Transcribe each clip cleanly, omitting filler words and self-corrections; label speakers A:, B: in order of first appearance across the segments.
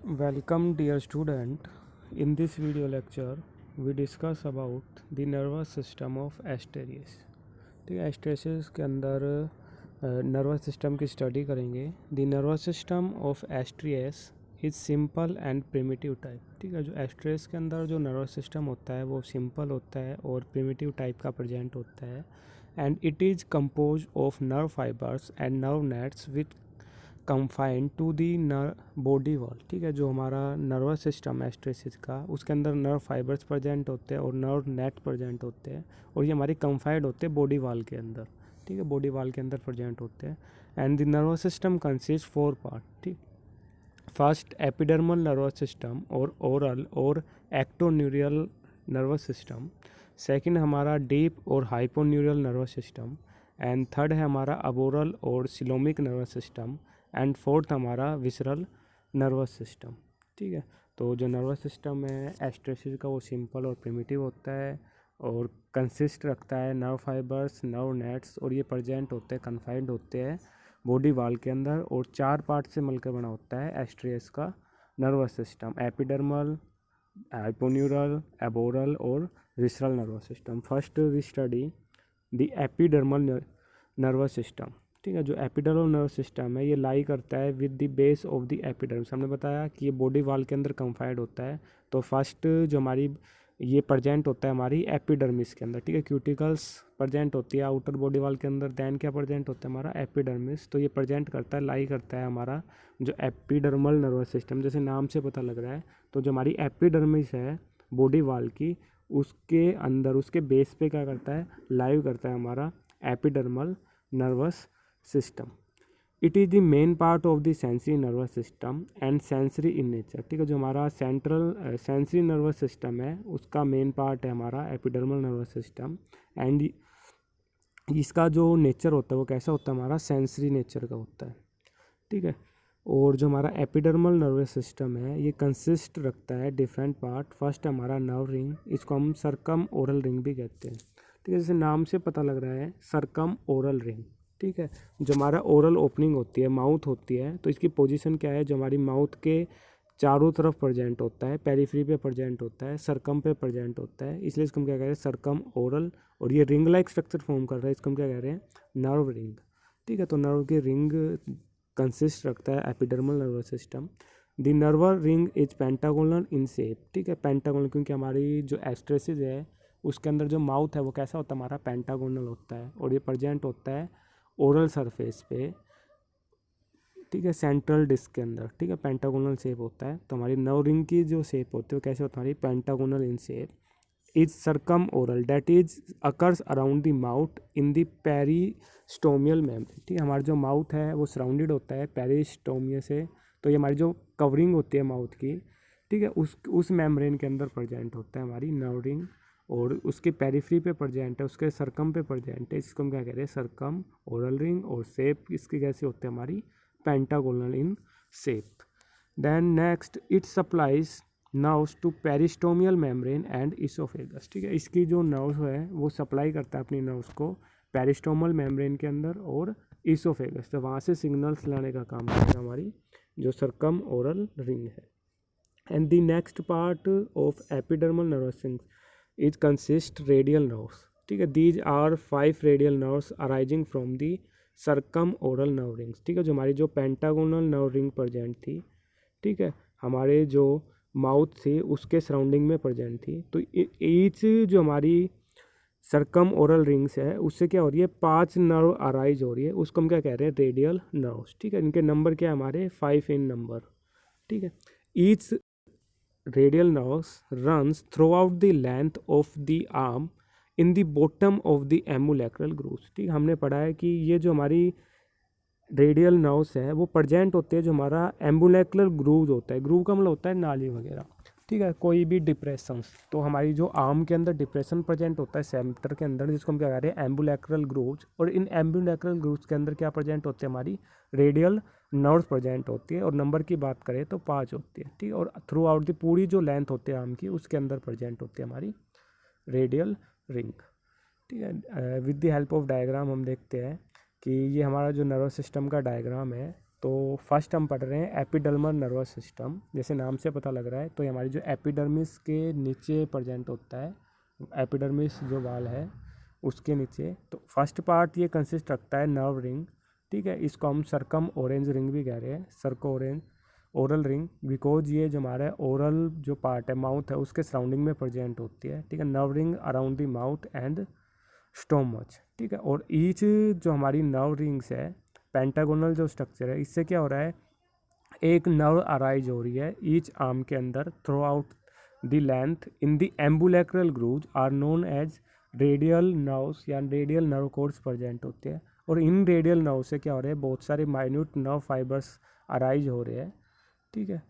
A: Welcome dear student. In this video lecture we discuss about the nervous system of Asteries. ठीक है, एस्ट्रेसेस के अंदर नर्वस सिस्टम की स्टडी करेंगे. The nervous system of Asterias is simple and primitive type. ठीक है, जो एस्ट्रेस के अंदर जो नर्वस सिस्टम होता है वो सिंपल होता है और प्रिमिटिव टाइप का प्रेजेंट होता है. And it is compose of nerve fibres and nerve nets with confined to the body wall. ठीक है, जो हमारा नर्वस सिस्टम है एस्ट्रेसिस का, उसके अंदर नर्व फाइबर्स प्रेजेंट होते हैं और नर्व नेट प्रेजेंट होते हैं और ये हमारी कंफाइंड होते हैं बॉडी वॉल के अंदर. ठीक है, बॉडी वॉल के अंदर प्रेजेंट होते हैं. And the nervous system consist 4 part. ठीक, फर्स्ट एपिडर्मल नर्वस सिस्टम और ओरल और एक्टोन्यूरियल नर्वस सिस्टम. सेकंड हमारा डीप और हाइपोन्यूरियल नर्वस सिस्टम. एंड थर्ड है हमारा अबोरल और coelomic nervous system. And fourth हमारा विसरल नर्वस सिस्टम. ठीक है, तो जो नर्वस सिस्टम है एस्ट्रेसिस का वो सिंपल और प्रिमिटिव होता है और कंसिस्ट रखता है नर्व फाइबर्स, नर्व नेट्स, और ये प्रेजेंट होते हैं, कन्फाइंड होते हैं बॉडी वॉल के अंदर, और 4 पार्ट से मिलकर बना होता है एस्ट्रियस का nervous system: epidermal, hyponeural, aboral और visceral nervous system. First we study the epidermal nervous system. ठीक है, जो एपिडर्मल नर्वस सिस्टम है ये लाई करता है with the base of the epidermis. हमने बताया कि ये बॉडी वॉल के अंदर कंफाइंड होता है. तो फर्स्ट जो हमारी ये प्रेजेंट होता है हमारी एपिडर्मिस के अंदर. ठीक है, क्यूटिकल्स प्रेजेंट होती है आउटर बॉडी वॉल के अंदर. दैन क्या प्रेजेंट होता है हमारा एपिडर्मिस. तो ये प्रेजेंट करता है, लाई करता है हमारा जो एपिडर्मल नर्वस सिस्टम. जैसे नाम से पता लग रहा है, तो जो हमारी एपिडर्मिस है बॉडी वॉल की, उसके अंदर उसके बेस पे क्या करता है, लाइव करता है हमारा epidermal nervous system. It is the main part of the sensory nervous system and sensory in nature. ठीक है, जो हमारा सेंट्रल सेंसरी नर्वस सिस्टम है उसका मेन पार्ट है हमारा एपिडर्मल नर्वस सिस्टम. एंड इसका जो नेचर होता है वो कैसा होता है, हमारा सेंसरी नेचर का होता है. ठीक है, और जो हमारा एपिडर्मल नर्वस सिस्टम है ये कंसिस्ट रखता है डिफरेंट पार्ट. फर्स्ट है हमारा नर्व रिंग, इसको हम सर्कम ओरल रिंग भी कहते हैं. ठीक है, जैसे नाम से पता लग रहा है सर्कम ओरल रिंग. ठीक है, जो हमारा ओरल ओपनिंग होती है, माउथ होती है, तो इसकी पोजीशन क्या है, जो हमारी माउथ के चारों तरफ प्रेजेंट होता है, पेरिफ्री पे प्रेजेंट होता है, सर्कम पे प्रेजेंट होता है, इसलिए इसको हम क्या कह रहे हैं, सर्कम ओरल. और ये रिंग लाइक स्ट्रक्चर फॉर्म कर रहा है, इसको हम क्या कह रहे हैं, नर्व रिंग. ठीक है, तो नर्व की रिंग कंसिस्ट रखता है epidermal nervous system. The nerve ring is pentagonal in shape. ठीक है, पेंटागोनल क्योंकि हमारी जो एस्ट्रेसिस है उसके अंदर जो माउथ है वो कैसा होता है, हमारा पेंटागोनल होता है, और ये प्रेजेंट होता है ओरल सरफेस पे. ठीक है, सेंट्रल डिस्क के अंदर. ठीक है, पेंटागोनल शेप होता है. तो हमारी नर्व रिंग की जो शेप होती है वो कैसे होती है, हमारी pentagonal in shape. Is circumoral that is occurs around the mouth in the peristomial membrane. ठीक है, हमारा जो माउथ है वो सराउंडेड होता है पेरिस्टोमिया से. तो ये हमारी जो कवरिंग होती है माउथ की, ठीक है, उस मेम्ब्रेन के अंदर प्रेजेंट होता है हमारी नर्व रिंग, और उसके पेरिफ्री पे प्रेजेंट है, उसके सर्कम पे प्रेजेंट है. इसको हम क्या कह रहे हैं, सर्कम ओरल रिंग. और शेप इसकी कैसी होती है, हमारी pentagonal in shape. Then next it supplies nerves to peristomial membrane and oesophagus. ठीक है, इसकी जो नर्व है वो सप्लाई करता है अपनी नर्व्स को पेरिस्टोमल मेम्ब्रेन के अंदर और इसोफेगस. तो वहाँ से सिग्नल्स लाने का काम करता है हमारी जो सर्कम ओरल रिंग है. And the next part of epidermal nervous is consist radial nerves. ठीक है, these are 5 radial nerves arising from the circumoral nerve rings. ठीक है, जो हमारी जो पेंटागोनल नर्व रिंग प्रेजेंट थी, ठीक है, हमारे जो माउथ थी उसके सराउंडिंग में प्रेजेंट थी. तो ईच जो हमारी सर्कम ओरल रिंग्स है उससे क्या हो रही है, 5 नर्व अराइज हो रही है, उसको हम क्या कह रहे हैं, रेडियल नर्व्स. ठीक है, इनके नंबर क्या है, हमारे 5 इन नंबर. ठीक है, each radial nerves runs throughout the length of the arm in the bottom of the ambulacral grooves. ठीक है, हमने पढ़ा है कि ये जो हमारी रेडियल नर्व्स है वो प्रेजेंट होते हैं जो हमारा एम्बुलेक्रल ग्रूव होता है. ग्रूव का मतलब होता है नाली वगैरह. ठीक है, कोई भी डिप्रेशन, तो हमारी जो आर्म के अंदर डिप्रेशन प्रेजेंट होता है सेंटर के अंदर, जिसको हम क्या कह रहे हैं, एम्बुलेक्रल ग्रूव्स. और इन एम्बुलेक्रल ग्रूव्स के अंदर क्या प्रेजेंट होते हैं, हमारी रेडियल नर्व्स प्रेजेंट होती है. और नंबर की बात करें तो 5 होती है. ठीक है, और थ्रू आउट दी पूरी जो लेंथ होती है आर्म की उसके अंदर प्रेजेंट होती है हमारी रेडियल रिंग. ठीक है, with the help of diagram हम देखते हैं कि ये हमारा जो नर्वस सिस्टम का डायग्राम है, तो फर्स्ट हम पढ़ रहे हैं एपिडर्मल नर्वस सिस्टम। जैसे नाम से पता लग रहा है तो ये हमारी जो एपिडर्मिस के नीचे प्रेजेंट होता है, एपिडर्मिस जो वाल है उसके नीचे। तो फर्स्ट पार्ट ये कंसिस्ट रखता है नर्व रिंग, ठीक है। इसको हम सरकम ऑरेंज रिंग भी कह रहे हैं, सर्को ऑरेंज ओरल रिंग, बिकॉज ये जो हमारा ओरल जो पार्ट है, माउथ है, उसके सराउंडिंग में प्रेजेंट होती है, ठीक है। Nerve ring around the mouth and stomach, ठीक है। और ईच जो हमारी नर्व रिंग्स है, पेंटागोनल जो स्ट्रक्चर है, इससे क्या हो रहा है, एक नर्व अराइज हो रही है ईच आर्म के अंदर throughout the length in the ambulacral groove are known as radial nerves या रेडियल नर्व कोड्स प्रेजेंट होते हैं। और इन रेडियल नर्व से क्या हो रहा है, बहुत सारे माइन्यूट नर्व फाइबर्स अराइज हो रहे हैं, ठीक है।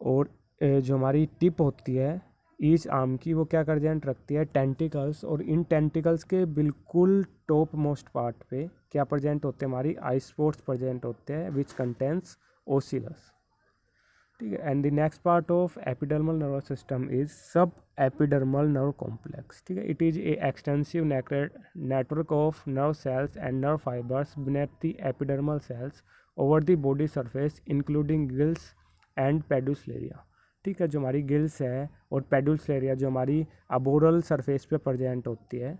A: और जो हमारी टिप होती है ईच आर्म की, वो क्या प्रेजेंट रखती है, टेंटिकल्स। और इन टेंटिकल्स के बिल्कुल टॉप मोस्ट पार्ट पे क्या प्रेजेंट होते हैं, हमारी आई स्पोर्ट्स प्रेजेंट होते हैं विच कंटेंस ओसिलस, ठीक है। And the next part of epidermal nervous system is सब एपिडर्मल नर्व कॉम्प्लेक्स, ठीक है। It is a extensive network of nerve cells and nerve fibres beneath the epidermal cells over the body surface including gills and pedicellaria, ठीक है। जो हमारी gills है और पेडुसलेरिया जो हमारी अबोरल सरफेस पे प्रेजेंट होती है,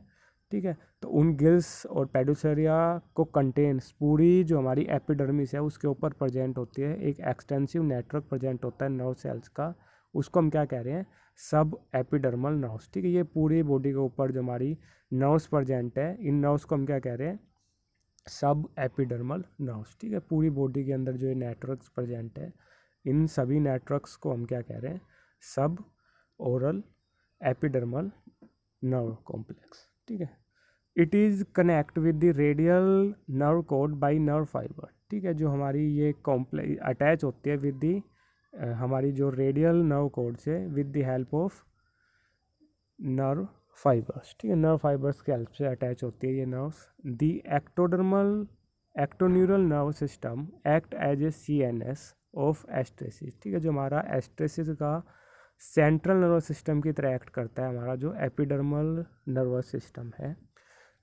A: ठीक है। तो उन गिल्स और पेडुसलेरिया को कंटेन्स पूरी जो हमारी एपिडर्मिस है उसके ऊपर प्रेजेंट होती है एक एक्सटेंसिव नेटवर्क प्रेजेंट होता है नर्व सेल्स का, उसको हम क्या कह रहे हैं, सब एपिडर्मल नर्व्स, ठीक है। ये पूरी बॉडी के ऊपर जो हमारी नर्व्स प्रेजेंट है, इन नर्व्स को हम क्या कह रहे हैं, सब एपिडर्मल नर्व्स, ठीक है। पूरी बॉडी के अंदर जो ये नेटवर्क्स प्रेजेंट है, इन सभी नेटवर्क्स को हम क्या कह रहे हैं, सब ओरल एपिडर्मल नर्व कॉम्प्लेक्स, ठीक है। It is connect with the radial nerve cord by nerve fibre, ठीक है। जो हमारी ये कॉम्प्लेक्स अटैच होती है विद दी हमारी जो रेडियल नर्व कोड से with the help of nerve fibres, ठीक है। नर्व फाइबर्स के हेल्प से अटैच होती है ये nerves. The ectoneural nerve system act as a CNS of Asterias, ठीक है। जो हमारा एस्ट्रेसिस का सेंट्रल नर्वस सिस्टम की तरह एक्ट करता है हमारा जो एपिडर्मल नर्वस सिस्टम है।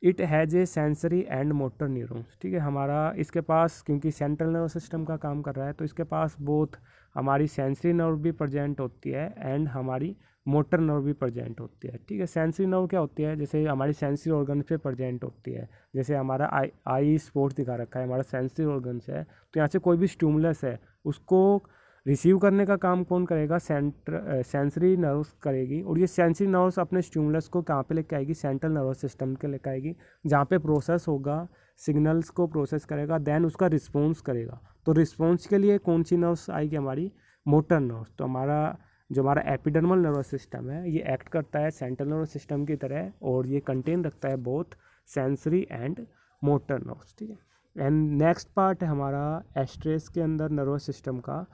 A: It has a sensory and motor neurons, ठीक है। हमारा इसके पास क्योंकि सेंट्रल नर्वस सिस्टम का काम कर रहा है तो इसके पास बोथ हमारी सेंसरी नर्व भी प्रेजेंट होती है एंड हमारी मोटर नर्व भी प्रेजेंट होती है, ठीक है। सेंसरी नर्व क्या होती है, जैसे हमारी सेंसरी ऑर्गन पे प्रेजेंट होती है, जैसे हमारा आई स्पोर्ट्स दिखा रखा है, हमारा सेंसरी ऑर्गन्स है। तो यहाँ से कोई भी स्टिमुलस है उसको रिसीव करने का काम कौन करेगा, सेंसरी नर्व्स करेगी। और ये सेंसरी नर्व्स अपने स्टिमुलस को कहाँ पे लेके आएगी, सेंट्रल नर्वस सिस्टम के लेके आएगी, जहाँ पे प्रोसेस होगा, सिग्नल्स को प्रोसेस करेगा, देन उसका रिस्पॉन्स करेगा। तो रिस्पॉन्स के लिए कौन सी नर्व्स आएगी, हमारी मोटर नर्व्स। तो हमारा एपिडर्मल नर्वस सिस्टम है ये एक्ट करता है सेंट्रल नर्वस सिस्टम की तरह और ये कंटेन रखता है both sensory and motor nerves, ठीक है। एंड नेक्स्ट पार्ट है हमारा एस्ट्रेस के अंदर नर्वस सिस्टम का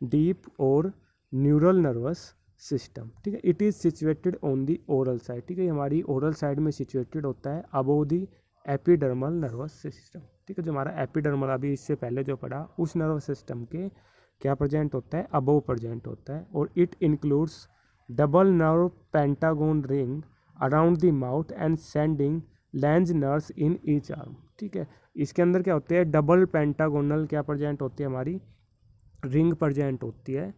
A: डीप और न्यूरल नर्वस सिस्टम, ठीक है। It is situated on the oral side, ठीक है। हमारी ओरल साइड में सिचुएटेड होता है अबोव दी एपिडर्मल नर्वस सिस्टम, ठीक है। जो हमारा एपिडर्मल अभी इससे पहले जो पढ़ा उस नर्वस सिस्टम के क्या प्रेजेंट होता है, अबोव प्रेजेंट होता है। और it includes double nerve pentagon ring around the mouth and sending length nerves in each arm, ठीक है। इसके अंदर क्या होते हैं, डबल पेंटागोनल क्या प्रेजेंट होती है, हमारी रिंग प्रेजेंट होती है,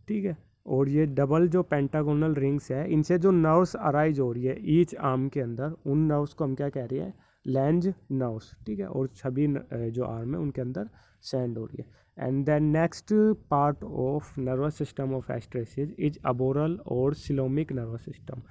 A: ठीक है। और ये डबल जो पेंटागोनल रिंग्स है इनसे जो नर्व्स अराइज हो रही है ईच आर्म के अंदर, उन नर्व्स को हम क्या कह रहे हैं, लेंज नर्व्स, ठीक है। और सभी जो आर्म है उनके अंदर सेंड हो रही है। And then next part of nervous system of Asterias is aboral और सिलोमिक नर्वस सिस्टम।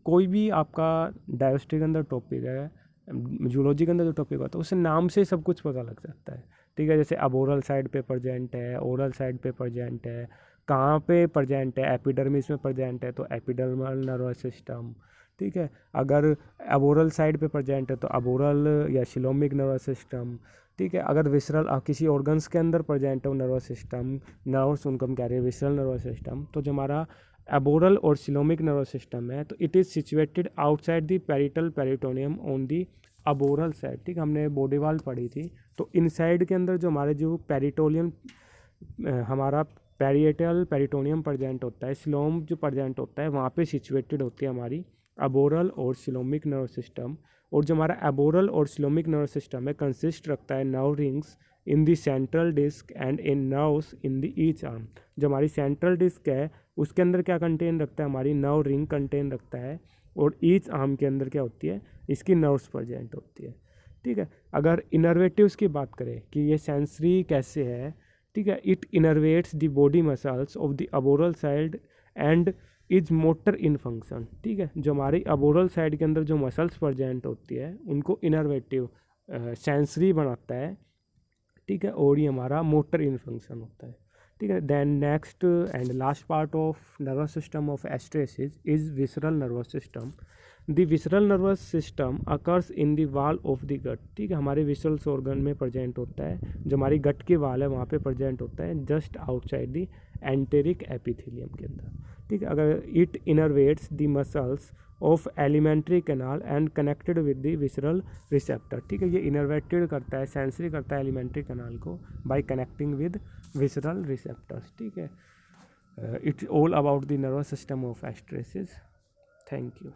A: कोई भी आपका डायवर्सिटी के अंदर टॉपिक है, जूलॉजी के अंदर जो टॉपिक होता है उससे नाम से सब कुछ पता लग सकता है, ठीक है। जैसे अब ओरल साइड पे प्रेजेंट है, ओरल साइड पे प्रेजेंट है, कहाँ पे प्रेजेंट है, एपिडर्मिस में प्रेजेंट है तो एपिडर्मल नर्वस सिस्टम, ठीक है। अगर अब ओरल साइड पे प्रेजेंट है तो अब ओरल या सिलोमिक नर्वस सिस्टम, ठीक है। अगर विसरल किसी ऑर्गन्स के अंदर प्रेजेंट है नर्वस सिस्टम, नर्व्स उनको हम कह रहे हैं विसरल नर्वस सिस्टम। तो जो हमारा एबोरल और सिलोमिक नर्वस सिस्टम है तो it is situated outside the parietal peritoneum on the aboral side, ठीक, हमने बॉडी वाल पढ़ी थी। तो इनसाइड के अंदर जो हमारे जो पेरिटोलियम हमारा पेरिएटल पेरिटोनियम प्रेजेंट होता है, सिलोम जो प्रेजेंट होता है वहाँ पे सिचुएटेड होती है हमारी अबोरल और सिलोमिक नर्व सिस्टम। और जो हमारा एबोरल और सिलोमिक नर्व सिस्टम है कंसिस्ट रखता है nerve rings in the central disc and in nerves in the each arm. जो हमारी सेंट्रल डिस्क है उसके अंदर क्या कंटेन रखता है, हमारी नर्व रिंग कंटेन रखता है, और ईच आर्म के अंदर क्या होती है, इसकी नर्व्स प्रेजेंट होती है। ठीक है, अगर इनर्वेटिव्स की बात करें कि ये सेंसरी कैसे है, ठीक है, it innervates the body muscles of the aboral side and is motor in function. ठीक है, जो हमारी अबोरल साइड के अंदर जो मसल्स प्रेजेंट होती है उनको इनर्वेटिव सेंसरी बनाता है। ठीक है, और ये हमारा मोटर इन फंक्शन होता है। ठीक है, then next and last part of nervous system of Asterias is visceral nervous system. The visceral nervous system occurs in the wall of the gut. ठीक है, हमारे विसरल्स ऑर्गन में प्रेजेंट होता है, जो हमारी गट की वाल है वहाँ पे प्रेजेंट होता है, just outside the enteric epithelium के अंदर। ठीक है, अगर it innervates the muscles of alimentary canal and connected with the visceral receptor. ठीक है, ये इनर्वेटेड करता है, सेंसरी करता है एलिमेंट्री कैनाल को by connecting with visceral receptors. ठीक है, it's all about the nervous system of Asterias. Thank you.